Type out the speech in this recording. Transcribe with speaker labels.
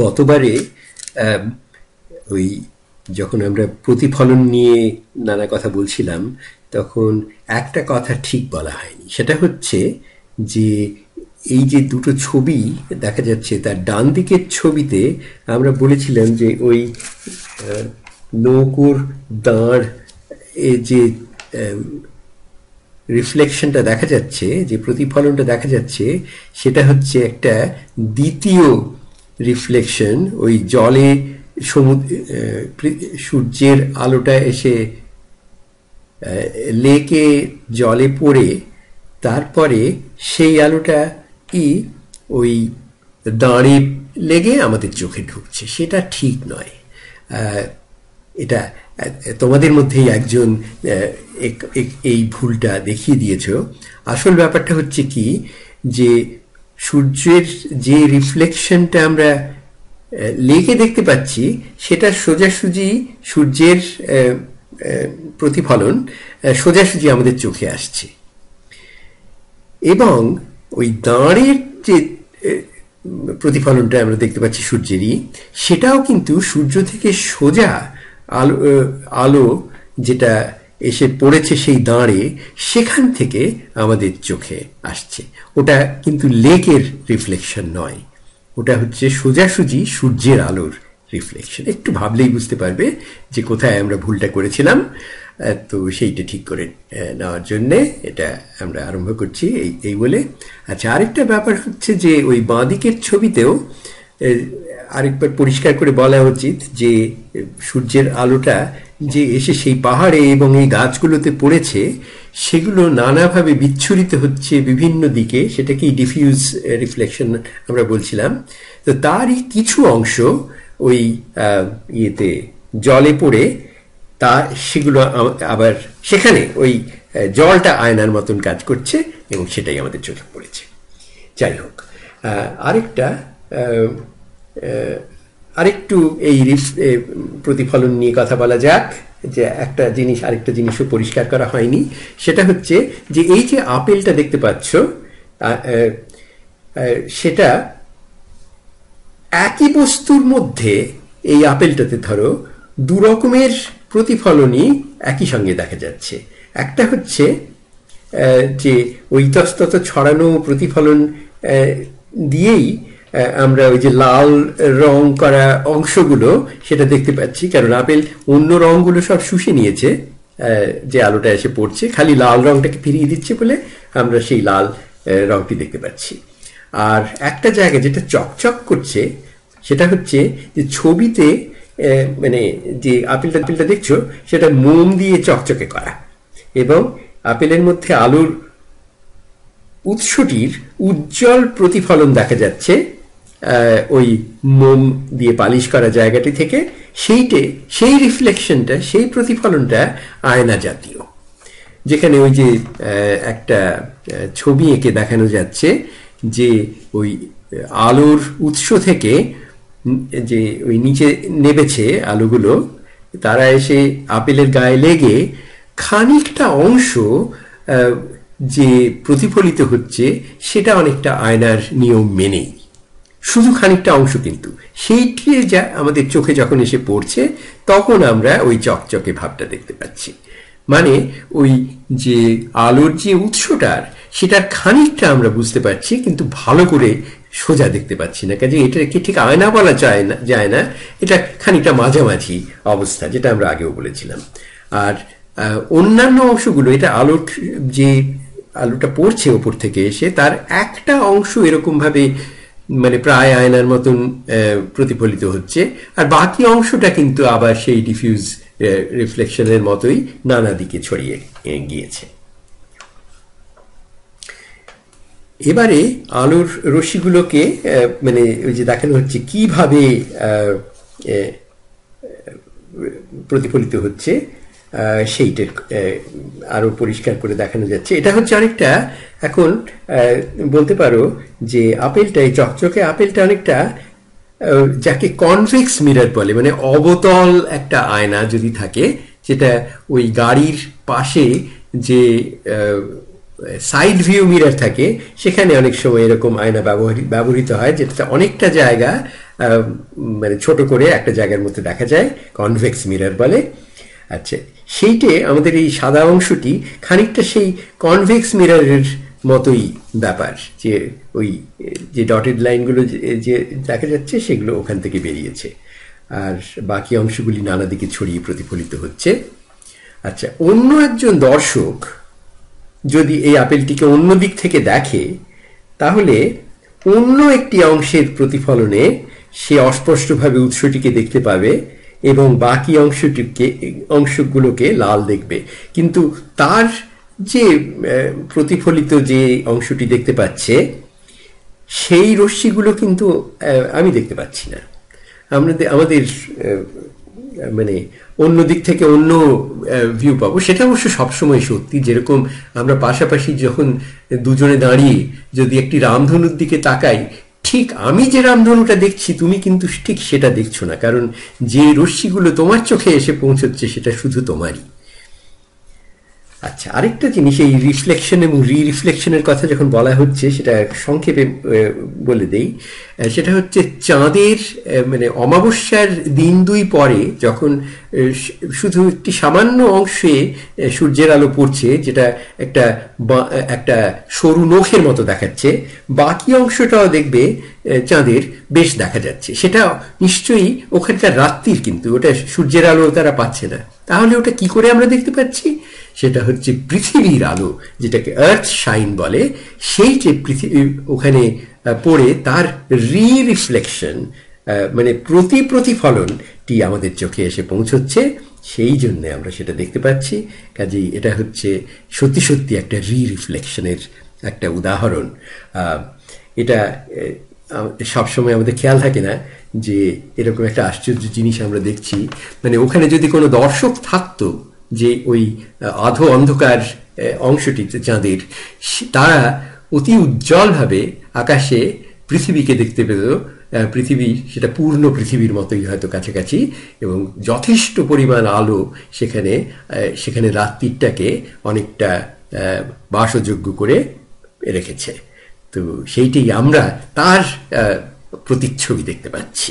Speaker 1: গতবারে আম, ওই যখন আমরা প্রতিফলন নিয়ে নানা কথা বলছিলাম, তখন একটা কথা ঠিক বলা হয়নি। সেটা হচ্ছে যে এই যে দুটো ছবি দেখা যাচ্ছে, তার ডান দিকের ছবিতে আমরা বলেছিলাম যে ওই নৌকোর দাঁড় এ যে রিফ্লেকশনটা দেখা যাচ্ছে, যে প্রতিফলনটা দেখা যাচ্ছে, সেটা হচ্ছে একটা দ্বিতীয় রিফ্লেকশন। ওই জলে সমুদ্র সূর্যের আলোটা এসে লেকে জলে পড়ে তারপরে সেই আলোটা কি ওই দাঁড়ে লেগে আমাদের চোখে ঢুকছে। সেটা ঠিক নয়। এটা তোমাদের মধ্যেই একজন এই ভুলটা দেখিয়ে দিয়েছ। আসল ব্যাপারটা হচ্ছে কি, যে সূর্যের যে রিফ্লেকশনটা আমরা লেকে দেখতে পাচ্ছি, সেটা সোজাসুজি সূর্যের প্রতিফলন সোজাসুজি আমাদের চোখে আসছে। এবং ওই দাঁড়ের যে প্রতিফলনটা আমরা দেখতে পাচ্ছি সূর্যেরই, সেটাও কিন্তু সূর্য থেকে সোজা আলো আলো যেটা এসে পড়েছে সেই দাঁড়ে, সেখান থেকে আমাদের চোখে আসছে। ওটা কিন্তু লেকের রিফ্লেকশন নয়, ওটা হচ্ছে সোজাসুজি সূর্যের আলোর রিফ্লেকশন। একটু ভাবলেই বুঝতে পারবে যে কোথায় আমরা ভুলটা করেছিলাম। তো সেইটা ঠিক করে নেওয়ার জন্যে এটা আমরা আরম্ভ করছি এই বলে। আচ্ছা, আরেকটা ব্যাপার হচ্ছে যে ওই বাঁদিকের ছবিতেও আরেকবার পরিষ্কার করে বলা উচিত যে সূর্যের আলোটা যে এসে সেই পাহাড়ে এবং এই গাছগুলোতে পড়েছে, সেগুলো নানাভাবে বিচ্ছুরিত হচ্ছে বিভিন্ন দিকে। সেটাকেই ডিফিউজ রিফ্লেকশন আমরা বলছিলাম। তো তারই কিছু অংশ ওই ইয়েতে জলে পড়ে তা সেগুলো আবার সেখানে ওই জলটা আয়নার মতন কাজ করছে এবং সেটাই আমাদের চোখে পড়েছে। যাই হোক, আরেকটু এই প্রতিফলন নিয়ে কথা বলা যাক। যে একটা জিনিস, আরেকটা জিনিসও পরিষ্কার করা হয়নি। সেটা হচ্ছে যে এই যে আপেলটা দেখতে পাচ্ছ, সেটা একই বস্তুর মধ্যে এই আপেলটাতে ধরো দু রকমের প্রতিফলনই একই সঙ্গে দেখা যাচ্ছে। একটা হচ্ছে যে ওই ইতস্তত ছড়ানো প্রতিফলন দিয়েই আমরা ওই যে লাল রং করা অংশগুলো সেটা দেখতে পাচ্ছি, কারণ আপেল অন্য রংগুলো সব শুষে নিয়েছে যে আলোটা এসে পড়ছে, খালি লাল রংটাকে ফিরিয়ে দিচ্ছে বলে আমরা সেই লাল রংটি দেখতে পাচ্ছি। আর একটা জায়গা যেটা চকচক করছে, সেটা হচ্ছে যে ছবিতে মানে যে আপেলটা দেখছো, সেটা মোম দিয়ে চকচকে করা, এবং আপেলের মধ্যে আলোর উৎসটির উজ্জ্বল প্রতিফলন দেখা যাচ্ছে ওই মোম দিয়ে পালিশ করা জায়গাটি থেকে। সেই রিফ্লেকশনটা, সেই প্রতিফলনটা আয়না জাতীয়, যেখানে ওই যে একটা ছবি এঁকে দেখানো যাচ্ছে যে ওই আলোর উৎস থেকে যে ওই নিচে নেমেছে আলোগুলো, তারা এসে আপেলের গায়ে লেগে খানিকটা অংশ যে প্রতিফলিত হচ্ছে, সেটা অনেকটা আয়নার নিয়ম মেনেই, শুধু খানিকটা অংশ, কিন্তু সেইটি যা আমাদের চোখে যখন এসে পড়ছে, তখন আমরা ওই চকচকে ভাবটা দেখতে পাচ্ছি। মানে ওই যে আলোর যে উৎসটার, সেটার খানিকটা আমরা বুঝতে পারছি, কিন্তু ভালো করে সোজা দেখতে পাচ্ছি না। কাজে এটাকে ঠিক আয়না বলা যায় না, এটা খানিকটা মাঝামাঝি অবস্থা, যেটা আমরা আগেও বলেছিলাম। আর অন্যান্য অংশগুলো, এটা আলোর যে আলোটা পড়ছে ওপর থেকে এসে, তার একটা অংশ এরকম ভাবে মানে প্রায় আয়নার মতন প্রতিফলিত হচ্ছে, আর বাকি অংশটা কিন্তু আবার সেই ডিফিউজ রিফ্লেকশনের মতোই নানা দিকে ছড়িয়ে গিয়েছে। এবারে আলোর রশ্মিগুলোকে মানে ওই যে দেখানো হচ্ছে কিভাবে প্রতিফলিত হচ্ছে, সেইটা আরো পরিষ্কার করে দেখানো যাচ্ছে। এটা হচ্ছে অনেকটা, এখন বলতে পারো যে আপেলটা, এই চকচকে আপেলটা অনেকটা যাকে কনভেক্স মিরর বলে, মানে অবতল একটা আয়না যদি থাকে, যেটা ওই গাড়ির পাশে যে সাইড ভিউ মিরর থাকে, সেখানে অনেক সময় এরকম আয়না ব্যবহৃত হয়, যেটা অনেকটা জায়গা মানে ছোট করে একটা জায়গার মধ্যে দেখা যায়, কনভেক্স মিরর বলে। আচ্ছা, সেইটে আমাদের এই সাদা অংশটি খানিকটা সেই কনভেক্স মিররের মতোই ব্যাপার, যে ওই যে ডটেড লাইনগুলো যে দেখা যাচ্ছে সেগুলো ওখান থেকে বেরিয়েছে, আর বাকি অংশগুলি নানা দিকে ছড়িয়ে প্রতিফলিত হচ্ছে। আচ্ছা, অন্য একজন দর্শক যদি এই আপেলটিকে অন্য দিক থেকে দেখে, তাহলে অন্য একটি অংশের প্রতিফলনে সে অস্পষ্টভাবে উৎসটিকে দেখতে পাবে এবং বাকি অংশগুলোকে লাল দেখবে, কিন্তু তার যে প্রতিফলিত যে অংশটি দেখতে পাচ্ছে সেই রশ্মিগুলো কিন্তু আমি দেখতে পাচ্ছি না। আমাদের মানে অন্য দিক থেকে অন্য ভিউ পাবো। সেটা অবশ্য সবসময় সত্যি। যেরকম আমরা পাশাপাশি যখন দুজনে দাঁড়িয়ে যদি একটি রামধনুর দিকে তাকাই, ঠিক আমি যে রামধনুটা দেখছি তুমি কিন্তু ঠিক সেটা দেখছো না, কারণ যে রশ্মিগুলো তোমার চোখে এসে পৌঁছচ্ছে সেটা শুধু তোমারই। আচ্ছা, আরেকটা জিনিস, এই রিফ্লেকশন এবং রিফ্লেকশনের কথা যখন বলা হচ্ছে সেটা সংক্ষেপে বলে দেই। সেটা হচ্ছে চাঁদের মানে অমাবস্যার দিন দুই পরে যখন শুধু একটি সামান্য অংশে সূর্যের আলো পড়ছে, যেটা একটা একটা সরু নখের মতো দেখাচ্ছে, বাকি অংশটাও দেখবে চাঁদের বেশ দেখা যাচ্ছে। সেটা নিশ্চয়ই ওখানকার রাত্রির, কিন্তু ওটা সূর্যের আলো তারা পাচ্ছে না। তাহলে ওটা কি করে আমরা দেখতে পাচ্ছি? সেটা হচ্ছে পৃথিবীর আলো, যেটাকে আর্থ শাইন বলে, সেই যে পৃথিবী ওখানে পড়ে তার রিফ্লেকশন মানে প্রতিফলনটি আমাদের চোখে এসে পৌঁছচ্ছে, সেই জন্য আমরা সেটা দেখতে পাচ্ছি। কাজেই এটা হচ্ছে সত্যি সত্যি একটা রিফ্লেকশনের একটা উদাহরণ। এটা সবসময় আমাদের খেয়াল থাকে না যে এরকম একটা আশ্চর্য জিনিস আমরা দেখছি। মানে ওখানে যদি কোনো দর্শক থাকতো, যে ওই আধো অন্ধকার অংশটিতে চাঁদের, তারা অতি উজ্জ্বলভাবে আকাশে পৃথিবীকে দেখতে পেত। পৃথিবী সেটা পূর্ণ পৃথিবীর মতোই হয়তো কাছাকাছি, এবং যথেষ্ট পরিমাণ আলো সেখানে রাত্রিটাকে অনেকটা বাসযোগ্য করে রেখেছে। তো সেইটাই আমরা তার প্রতিচ্ছবি দেখতে পাচ্ছি।